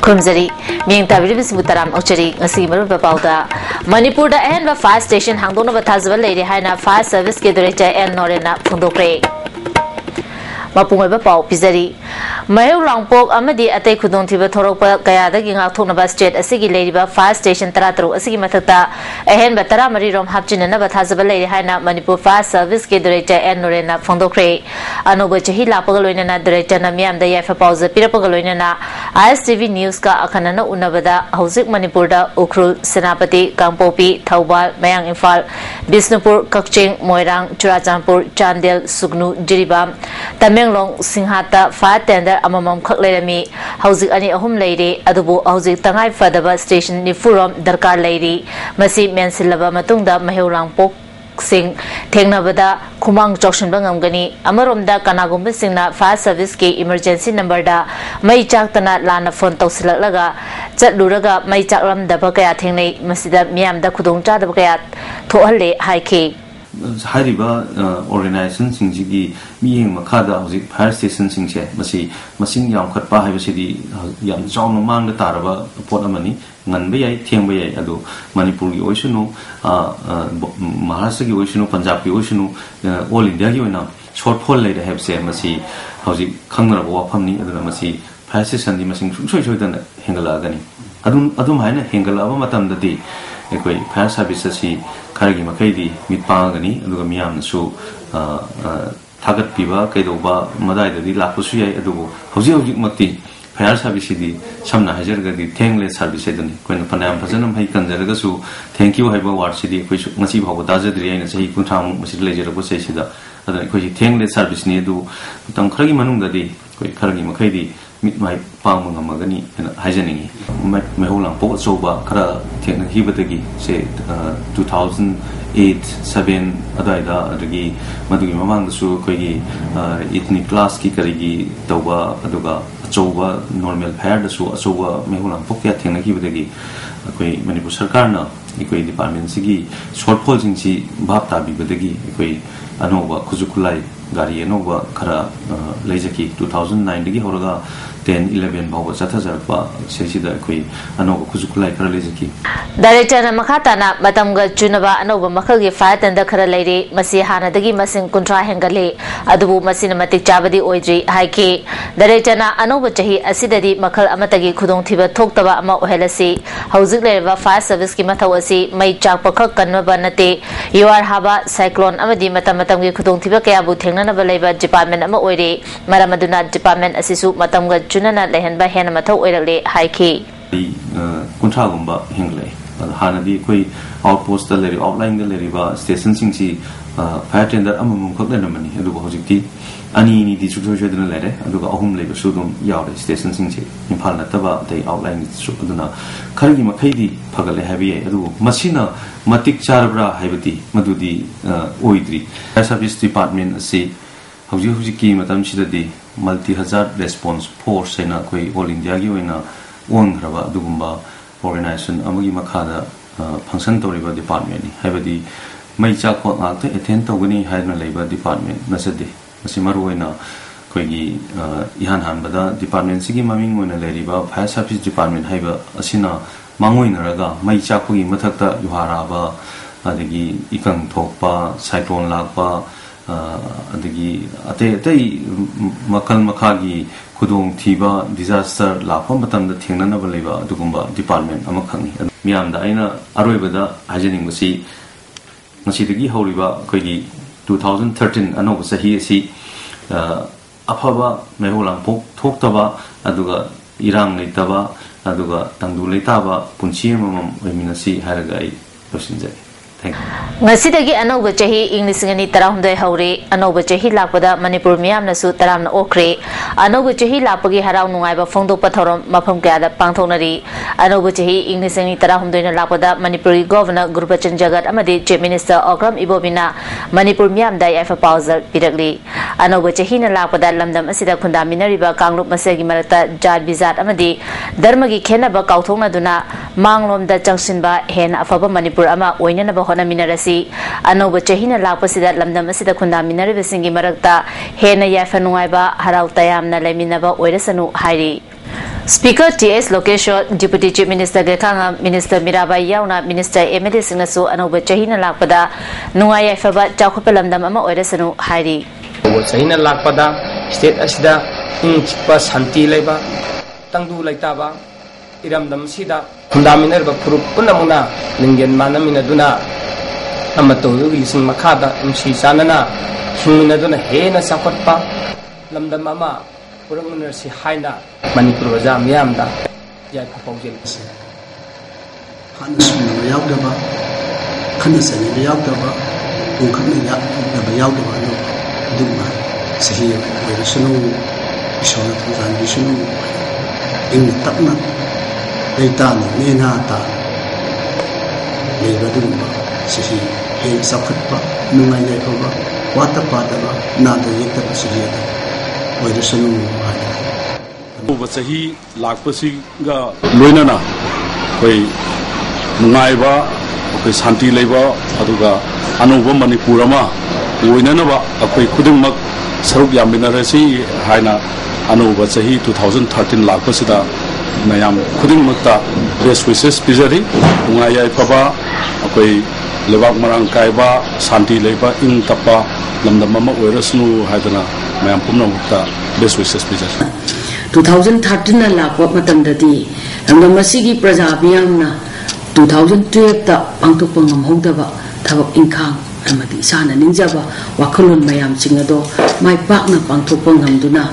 Kumzari, Ming Tabibis Butaram Ocheri, a similar Bapauda. Manipur the end of fire station Hangdona Batazva Lady Hina Fire Service Director and Norena Fundokre. Mapungaba Pau Pizari. Mayo Langpok Amadi Ate Kudon Tiba Toropa Kayada Ging Altonaba State, a Sigi Lady Fire Station Taratro, a Sigi Matata, a hen Batara Marirom Hapchin and Batazva Lady Hina Manipur Fire Service Director and Norena Fundokre. Anobachi Lapagaloina Director Namiam the Yafa Pausa Pirapagaloina ISTV News Ka Akanana Unabada Hosik Manipurda Ukrul Senapati Kampopi Taubal Mayang Infal Bisnupur Kakching Moirang Churachampur Chandel Sugnu Jiribam Tamenglong Singhata Fire Tender Amamam Kaklerami Hosik Ani Ahum Lady Adubu Hosik Tangai Fadaba Station Nifuram Darkar Lady Masi Mensilaba Matunda Mahurang Pok Sing Tengnabada Kumang Jokshin Bangamgani Amarumda Kanagumba Singna Fire Service Ki Emergency Number da May Chaktana Lana Phone Tausilaga Chatluraga May Chakram Dabakaya Tingley Masida Miam da Kudungcha Dabakaya Tohale Hike Hariba organization Singji Ming Makada Fire Station Singche Masing Yam Katpa Havasidi Yam John Mang the Taraba Potamani Nanbay Tiambay Ado Manipuri Oceanu Maharashtra Oceanu Punjab Oceanu all India short poll later have said Masi Hausi Kangra Wapamni Adamasi Fire Station Masing Shodan Hengalagani Adum Hina Hengalava Matam the day Fire Services Karagi Makadi Mitpangani Adugamiam so Tagat Piva Kadoba Madai the Lapusia Adu Hausi Mati Fire Service Samna Hajargadi Tangless Service when Panam Pasanam Hakan Zaragasu, thank you, Haba War City, which Masi Hawadaza and Sahi Kuntam, Mrs. Leisure Posesida, other Tangless Service near do Tankragi Manunda Day, Karagi Makadi, meet my Palm Magani and Hajaning, Meholang Port Soba, Kara, Hibatagi, say 2008, 7, Adaida, Adagi, Madui Mamang, Su, Kogi, ethnic class Kikarigi, Toba, Aduga. Soba normal pair the so Mehulang Pokia Tenaki with the gay. Manipur Sarkarna, Equa Department Sigi, short polling si Baptabi with the gay, Equa Anova, Kuzukulai, Gari Anova, Kara, Lezaki, 2009, the Horaga, 10, 11, Bawa Satazarpa, Sesida, Equa Anova, Kuzukulai, Kara Lezaki. Director Makatana, Batamga Junaba, Anova Makagi Fat and the Kara Lady, Masihana, the Gimasin Contra Hengale, Adubu Masinamatic Javadi Oidri, Haiki, Director Anova Chahi, Asidadi, Makal Amatagi, Kudong Tiba, Toktaba, Ama Ohelasi, Housing Leva, Fire Service Kimatawasi, May Chapaka, Kanabanate, you are Haba, Cyclone, Amadi Matamatangi, Kudong Tiba Kabu, Tenana Valeva, Department Ama Oide, Maramaduna Department Asisu, Matamga Junana, Lehan by Hanamato Oile, Haiki. Contragumba Hingley. Hanadi Koi outpost the lady outline the Leriva station Singsi fire tender among Cocklenamani, Adubositi, Ani the Sutujan letter, Aduga home labor Sudum Yard station Singsi, in Palanataba, they outline Suduna, Karagi Makadi, Pagale Heavy, Adu, Masina, Matik Charabra, Havati, Madudi, Oidri, Fire Service Department, say, Haujuki, Madam Shidadi, multi hazard response force, and a Koi, all India, in a one Rava Dugumba. Organization Amagi Makada Function Toriba Department, Havadi, May Chako Act, attend to winning Hydro Labor Department, Nasade, Masimaruena, Kogi, Ihan Hanbada, Department Sigi Maming when a Leriba, Fire Service Department, Hava, Asina, Manguin Raga, May Chako Matata, Yuharaba, Adigi, Ikan Topa, Cyclone Lagba, Adigi, Ate Makal Makagi. Kudong Tiba disaster Lapam Batam the Tingana Valeva, Dugumba Department, Amakani, Miam Daina, Arabada, Hajaning Masi, Masitagi Horiba, Kogi, 2013, Anova Sahi, Apava, Meholang Pok, Toktaba, Aduga, Irang Litaba, Aduga, Tandu Litaba, Punchiam, Minasi, Haragai, Rosinjay. Ngasitagi Anova Chahi, English and Taram de Hori, Anova Chahi Lapada, Manipur Miam Nasu Taram Okre, Anova Chahi Lapagi Haram Nueva Fondo Patorum, Mapam Gada, Pantonari, Anova Chahi, English and Taram de Lapada, Manipuri Governor, Grupachan Jagat Amadi, Chief Minister Okram Ibobina, Manipur Miam Dai Alpha Pauser, Piragli, Anova Chahina Lapada, Lamdam Asida Kunda Minariba, Kanglup Masagi Marata, Jad Bizat Amadi, Dermagi Kenaba Kautona Duna, Manglom da Junction Hen Afaba Manipur Ama, Oinaba Hona Minarasi, Anova Chahina Lapasida, Lamdam Asida Kunda Minariba Singi Marata, Hena Yafanuiba, Harautayam Nalaminaba, Oirasanu, Hari. Speaker T.S. Location, Deputy Chief Minister Gekanga, Minister Mirabai Yauna, Minister Emily Singnasu, and over Chahina Lakpada, Nuaya Faba, Jacopelam Dama, Oresanu, Heidi. Chahina Lakpada, State Asida, Pas Hanti Leba, Tangu Laitaba, Iram Damsida, Fundaminer, Punamuna, Lingen Manamina Duna, Amato, Lising Makada, Mshi Sanana, Huminaduna, Hena Sakotpa, Lamda Mama. Si Haina Manipur Jam Yamda Yai Proposal. Hannes Yagdaba, Hannes and Yagdaba, who come in Yagdaba, Duma, Sahi, Versiono, Ishona Transition in the Tapna, Leitana, Nenata, Levaduma, Sahi, Hay Sakatpa, Numa Yakova, Watapadaba, Nada Yakaba Sahi. Sahi Lakpasiga Luinana, Naiba, Santi Leba, Aduga, Anova Manipurama, Luinanava, Kudumak, Sarup Yaminarasi, Haina, Anova Sahi 2013 Lakpasida, Mayam Kudimata, Best Wishes Pizari, Naya Paba, Levak Marang Kaiba, Santi Leba, In Tapa, Lamdamama, Werasnu, Hadana. Best wishes, please. 2013 lakwa matamdadi Masigi Prajabiyamna 2012 ta pangtokpa ngamhodaba thabak ingkhang amadi isana ningjaba wakhalon mayam singado mai pakna pangtokpa ngamduna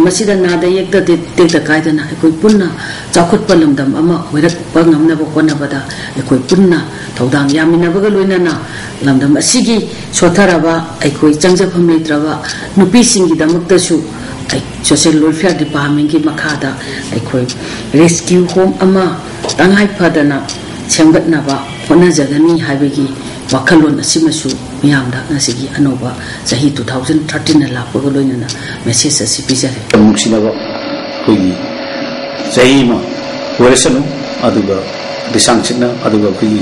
masida nada yekta te kaidana ekoi punna chakhutpa lamdam ama hoirakpa ngamnaba konabada ekoi punna thodam yaminabaga loinana lamdam asigi sotharaba ekoi changjafam leitraba nupi singi damaktasu social welfare department ki makhada ekoi rescue home ama tangai phadana semgatnaba hona jagani haibegi wakhalon asimasu miyamda ngasigi anoba sahi 2013 la pagoloinana message asi pijare muksinaga koi sahi ma weresanu aduga disangchina aduga koi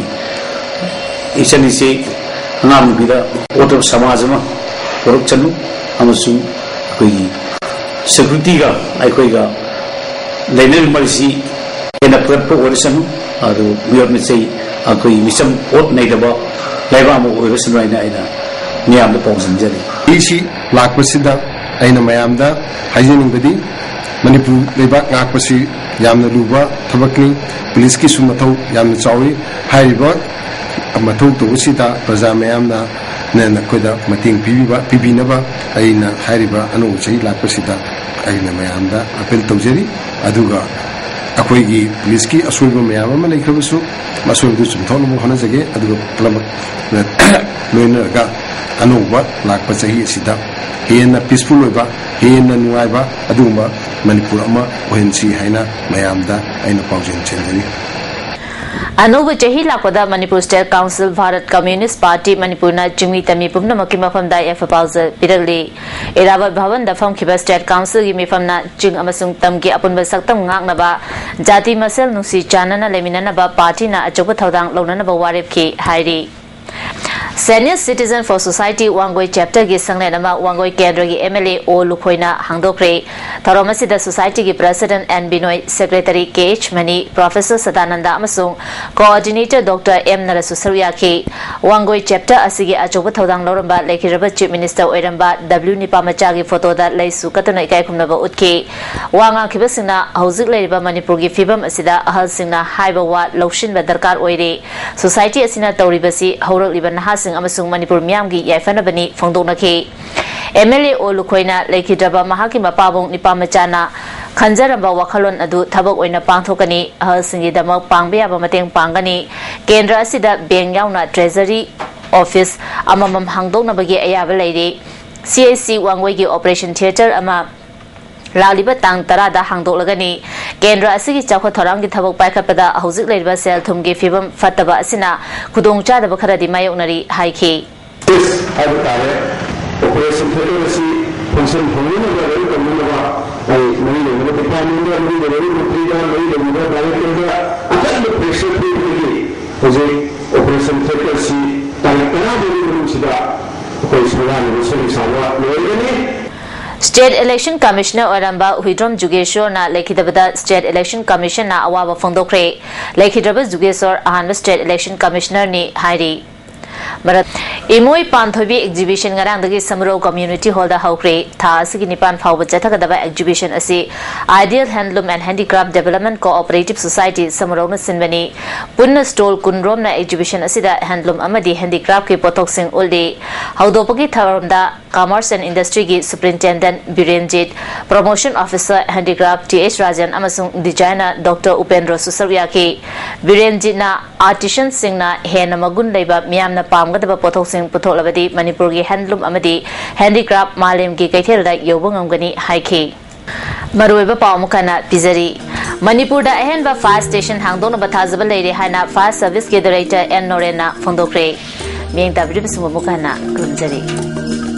isani se ngam bida oto samajama korupchanu amasu koi security ga aikoi lainel marisi ena pratpo weresanu adu bior sei akoi misam ot naidaba laiba mo weresanu aina niyam da pongsanjari isi lakpasida aina mayamda haijening bedi manipur leba ngakpasi yamna luba thabakni police ki sumathau yamna chawi haiba amathau to sida praja mayamna nena koida mating pibinaba aina hairiba anu chai lakpasida aina mayamda apel tawjeri aduga akoigi police ki asulba mayam ma laikhabusu masuldu chumthonu mo hana jage aduga plama loina ga anuba lakpa chahi sida hena peaceful oiba hena nuaiba aduma manipur ama ohensi haina mayamda aina pawjen chendani Anuba Jahi Lakoda Manipur State Council Bharat Communist Party Manipurna Jimmy Tami Pumna Makimafam Da Efapauza Pirali Irawa Bhavan da Fam Kiba State Council Gimi Famna Jing Amasung Tamki Apun Basaktam Nganaba Jati Masel Nusi Chanana Leminanaba Party na Achopa Thodang Lonanaba Warip Ki Hairi Senior Citizen for Society Wangoi Chapter Gi Sanglenama Wangoi Kendra Gi MLA O Lukhoina Hangdokre Tharomasi the Society Gi President and Binoy Secretary KH Mani Professor Sadananda Amasung Coordinator Dr. M Narasusarya Ki Wangoi Chapter Asigi Achoba Thodang Loramba Lekiraba Chief Minister Oiramba W Nipamacha Gi photo da Leisu Katana Ikai Kumnaba Utki Wanga Kibasina Hauzik Leiba Manipur Gi Fibam Asida Ahal Singna Haiba Wa Loshin Badarkar Oire Society Asina Tauribasi Haurak Liban Hasing Amasung Manipur Miamgi Yafanabani Fongdonaki MLA O Lukhoina Lekidaba Mahaki Mapabong Nipamachana Kanjaramba Wakhalon Adu Tabak Oina Pangthokani Hasingi Damak Pangbia Bamateng Pangani Kendra Sida Beng Yauna Treasury Office Amamam Hangdona Bagi Ayaba Lady CAC Wangwegi Operation Theatre Ama Laliba Tang Tarada Hangdolagani Kendra Asigi Chakwa Thorangi Tabak Paikapada Hauzik Ladiba Sel Tumgi Fibam Fataba Asina Kudung Chada Bakara di Mayonari Haiki Operation Theatre function होने में लगे करने लगा नहीं लोगों ने पता नहीं है नहीं लोगों ने प्रिया नहीं लोगों ने डाले कर दिया अचानक प्रेशर पे लगी मुझे Operation Theatre सी तारीख करा देने में मुझे कोई सुना नहीं सुनी सावा लोगों ने State Election Commissioner Oramba Huidrom Jugeshwar na Lekhidabada State Election Commission na awaba fongdokre. Lekhidaba Jugeshwar ahanba State Election Commissioner ni hairi. Marat Imoi Panthobi exhibition ngarang dagi Samro Community Hall da haukre tha asigi nipan phawba chathagadaba exhibition asi Ideal Handloom and Handicraft Development Cooperative Society Samro na sinbani punna stall kunrom na exhibition asida handloom amadi handicraft ke pothok sing uldi haudopagi tharamda Commerce and Industry gi Superintendent Birenjit Promotion Officer Handicraft TH Rajan amasung designer Dr. Upendra Susarya ke Birenjit na artisan sing na hena magun leiba miyam na pamgadaba pothok sing putholabadi Manipur gi handloom amadi handicraft malem gi kaithel da yobung amgani haiki Maruiba Pamukana Pizari Manipur da ahenba fire station hangdona bathazaba leire haina fire service ke director N Norena Fondokre Ming Tabri Bisumukana Kunjari